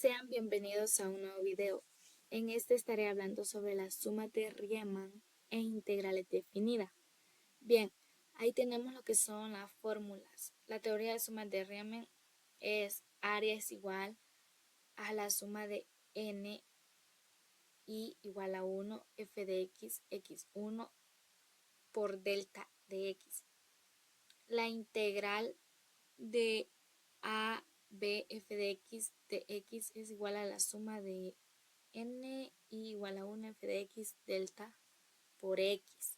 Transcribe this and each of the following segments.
Sean bienvenidos a un nuevo video. En este estaré hablando sobre las sumas de Riemann e integrales definidas. Bien, ahí tenemos lo que son las fórmulas. La teoría de sumas de Riemann es área es igual a la suma de n y igual a 1 f de x, x1 por delta de x. La integral de a b f de x es igual a la suma de n y igual a 1 f de x delta por x.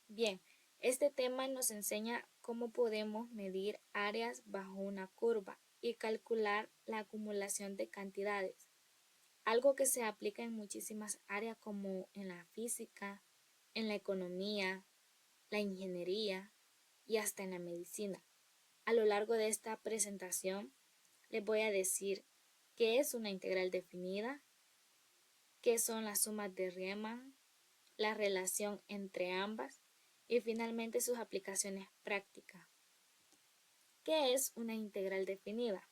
Bien, este tema nos enseña cómo podemos medir áreas bajo una curva y calcular la acumulación de cantidades, algo que se aplica en muchísimas áreas como en la física, en la economía, la ingeniería y hasta en la medicina. A lo largo de esta presentación les voy a decir qué es una integral definida, qué son las sumas de Riemann, la relación entre ambas y finalmente sus aplicaciones prácticas. ¿Qué es una integral definida?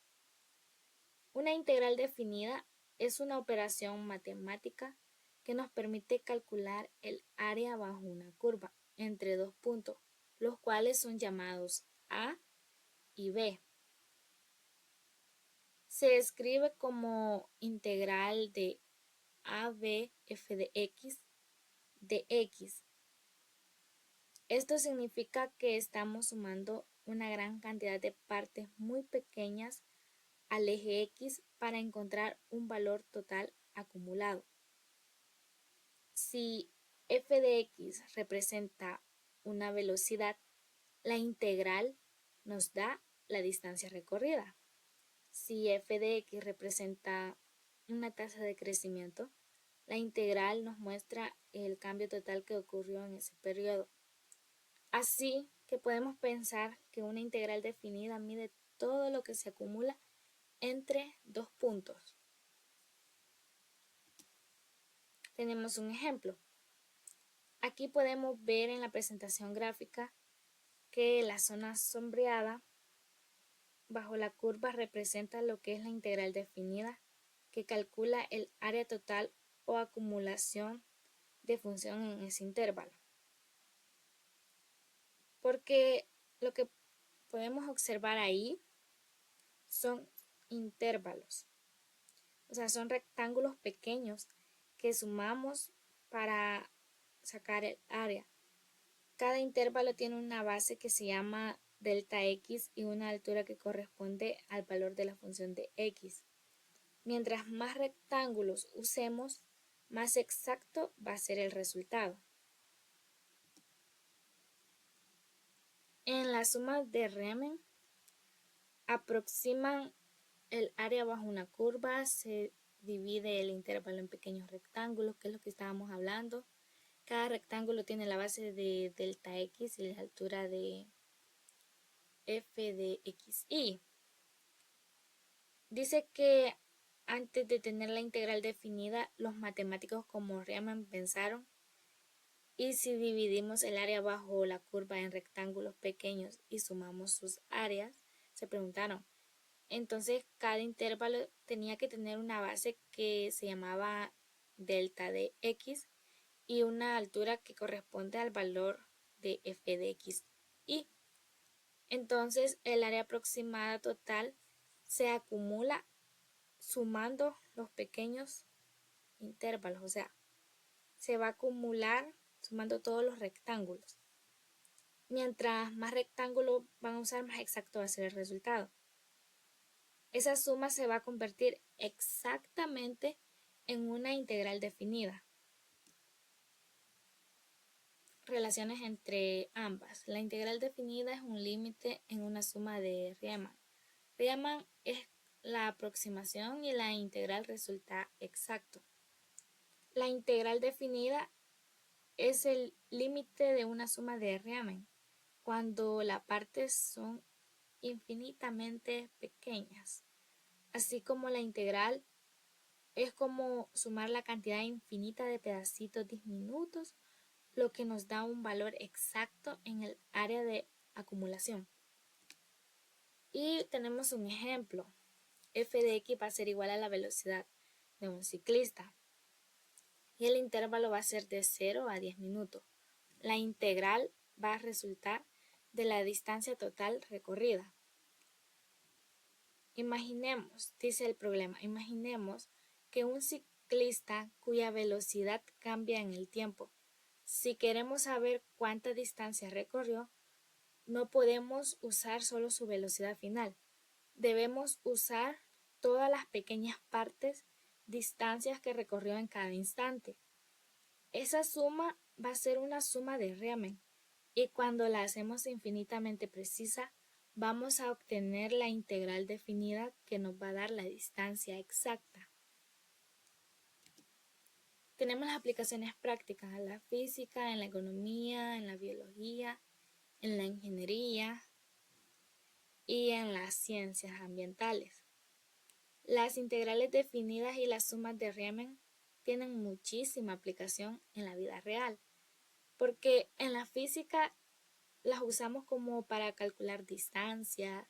Una integral definida es una operación matemática que nos permite calcular el área bajo una curva entre dos puntos, los cuales son llamados A y B. Se escribe como integral de AB f de x. Esto significa que estamos sumando una gran cantidad de partes muy pequeñas al eje x para encontrar un valor total acumulado. Si f de x representa una velocidad, la integral nos da la distancia recorrida. Si f de x representa una tasa de crecimiento, la integral nos muestra el cambio total que ocurrió en ese periodo. Así que podemos pensar que una integral definida mide todo lo que se acumula entre dos puntos. Tenemos un ejemplo. Aquí podemos ver en la presentación gráfica que la zona sombreada bajo la curva representa lo que es la integral definida, que calcula el área total o acumulación de función en ese intervalo. Porque lo que podemos observar ahí son intervalos, o sea, son rectángulos pequeños que sumamos para sacar el área. Cada intervalo tiene una base que se llama delta x y una altura que corresponde al valor de la función de x. Mientras más rectángulos usemos, más exacto va a ser el resultado. En las sumas de Riemann aproximan el área bajo una curva, se divide el intervalo en pequeños rectángulos, que es lo que estábamos hablando. Cada rectángulo tiene la base de delta x y la altura de f de xy. Dice que antes de tener la integral definida, los matemáticos como Riemann pensaron: ¿y si dividimos el área bajo la curva en rectángulos pequeños y sumamos sus áreas? Se preguntaron. Entonces cada intervalo tenía que tener una base que se llamaba delta de x y una altura que corresponde al valor de f de x y. Entonces el área aproximada total se acumula sumando los pequeños intervalos, o sea, se va a acumular sumando todos los rectángulos. Mientras más rectángulos van a usar, más exacto va a ser el resultado. Esa suma se va a convertir exactamente en una integral definida. Relaciones entre ambas. La integral definida es un límite en una suma de Riemann. Riemann es la aproximación y la integral resulta exacto. La integral definida es el límite de una suma de Riemann cuando las partes son infinitamente pequeñas. Así como la integral es como sumar la cantidad infinita de pedacitos diminutos, lo que nos da un valor exacto en el área de acumulación. Y tenemos un ejemplo. f de x va a ser igual a la velocidad de un ciclista. Y el intervalo va a ser de 0 a 10 minutos. La integral va a resultar de la distancia total recorrida. Imaginemos, dice el problema, imaginemos que un ciclista cuya velocidad cambia en el tiempo. Si queremos saber cuánta distancia recorrió, no podemos usar solo su velocidad final. Debemos usar todas las pequeñas distancias que recorrió en cada instante. Esa suma va a ser una suma de Riemann y cuando la hacemos infinitamente precisa, vamos a obtener la integral definida que nos va a dar la distancia exacta. Tenemos las aplicaciones prácticas en la física, en la economía, en la biología, en la ingeniería y en las ciencias ambientales. Las integrales definidas y las sumas de Riemann tienen muchísima aplicación en la vida real, porque en la física las usamos como para calcular distancia,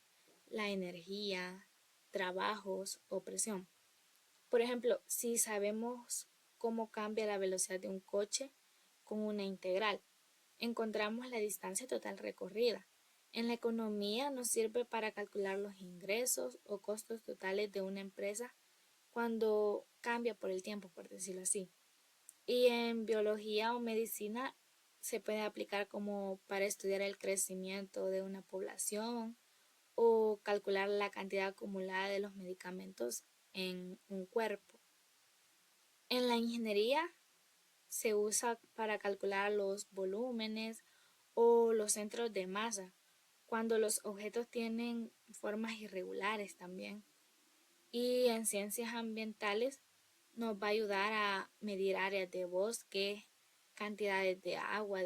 la energía, trabajos o presión. Por ejemplo, si sabemos cómo cambia la velocidad de un coche con una integral, encontramos la distancia total recorrida. En la economía nos sirve para calcular los ingresos o costos totales de una empresa cuando cambia por el tiempo, por decirlo así. Y en biología o medicina se puede aplicar como para estudiar el crecimiento de una población o calcular la cantidad acumulada de los medicamentos en un cuerpo. En la ingeniería se usa para calcular los volúmenes o los centros de masa, cuando los objetos tienen formas irregulares también. Y en ciencias ambientales nos va a ayudar a medir áreas de bosque, cantidades de agua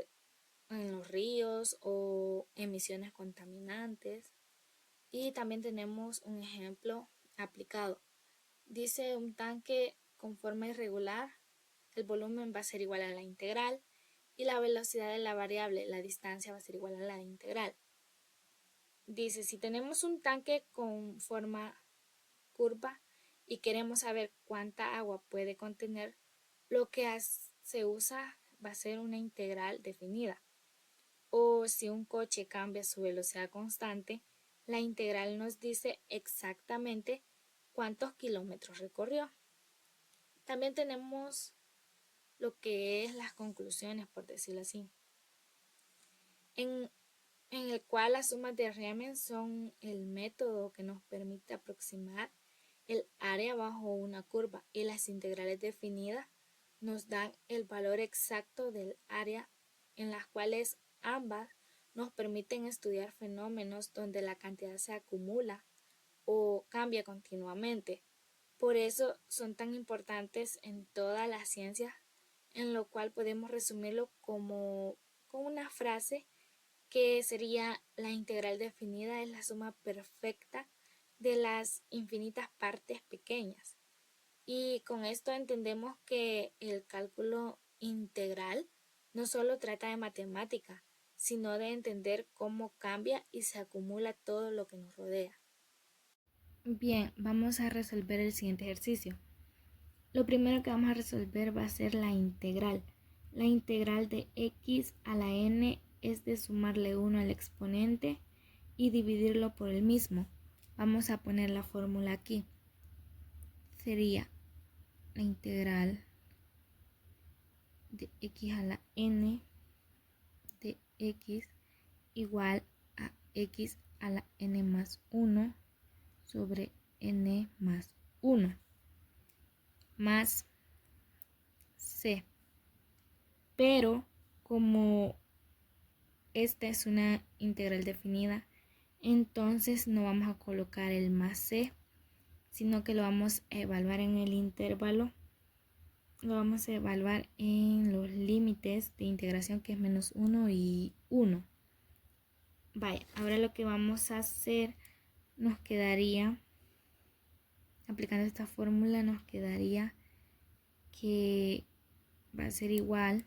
en los ríos o emisiones contaminantes. Y también tenemos un ejemplo aplicado. Dice un tanque con forma irregular, el volumen va a ser igual a la integral y la velocidad de la variable, la distancia, va a ser igual a la integral. Dice, si tenemos un tanque con forma curva y queremos saber cuánta agua puede contener, lo que se usa va a ser una integral definida. O si un coche cambia su velocidad constante, la integral nos dice exactamente cuántos kilómetros recorrió. También tenemos lo que es las conclusiones, por decirlo así, en el cual las sumas de Riemann son el método que nos permite aproximar el área bajo una curva y las integrales definidas nos dan el valor exacto del área, en las cuales ambas nos permiten estudiar fenómenos donde la cantidad se acumula o cambia continuamente. Por eso son tan importantes en todas las ciencias, en lo cual podemos resumirlo como con una frase que sería: la integral definida es la suma perfecta de las infinitas partes pequeñas. Y con esto entendemos que el cálculo integral no solo trata de matemática, sino de entender cómo cambia y se acumula todo lo que nos rodea. Bien, vamos a resolver el siguiente ejercicio. Lo primero que vamos a resolver va a ser la integral. La integral de x a la n es de sumarle 1 al exponente y dividirlo por el mismo. Vamos a poner la fórmula aquí. Sería la integral de x a la n de x igual a x a la n más 1 sobre n más 1 más c. Pero como esta es una integral definida, entonces no vamos a colocar el más c, sino que lo vamos a evaluar en el intervalo. Lo vamos a evaluar en los límites de integración, que es menos 1 y 1. Vaya, ahora lo que vamos a hacer, nos quedaría, aplicando esta fórmula, nos quedaría que va a ser igual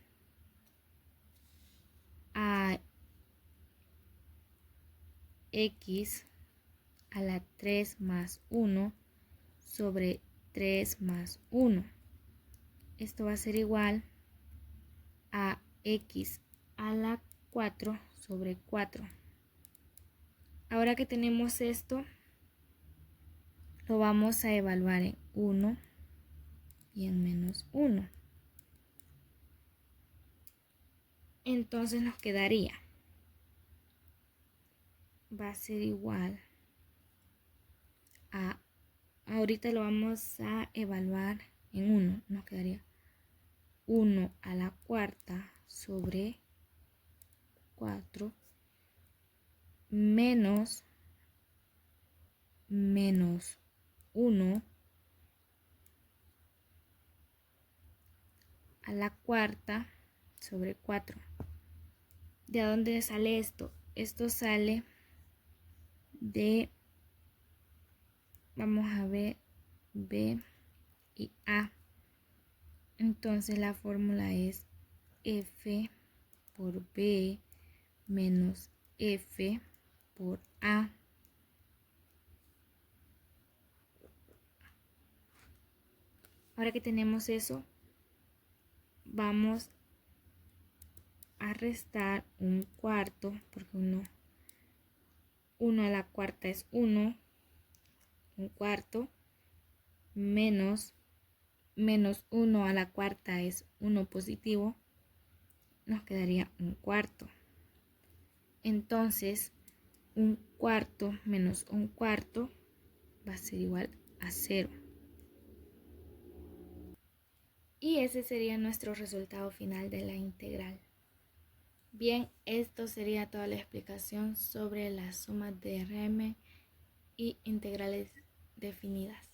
a x a la 3 más 1 sobre 3 más 1. Esto va a ser igual a x a la 4 sobre 4. Ahora que tenemos esto, lo vamos a evaluar en 1 y en menos 1. Entonces nos quedaría, va a ser igual a, ahorita lo vamos a evaluar en 1, nos quedaría 1 a la cuarta sobre 4 menos 1 a la cuarta sobre 4. ¿De dónde sale esto? Esto sale de, vamos a ver, B y A. Entonces la fórmula es F por B menos F por A. Ahora que tenemos eso, vamos a restar un cuarto, porque 1 a la cuarta es 1, un cuarto, menos 1 a la cuarta es 1 positivo, nos quedaría un cuarto. Entonces, un cuarto menos un cuarto va a ser igual a 0. Y ese sería nuestro resultado final de la integral. Bien, esto sería toda la explicación sobre las sumas de Riemann y integrales definidas.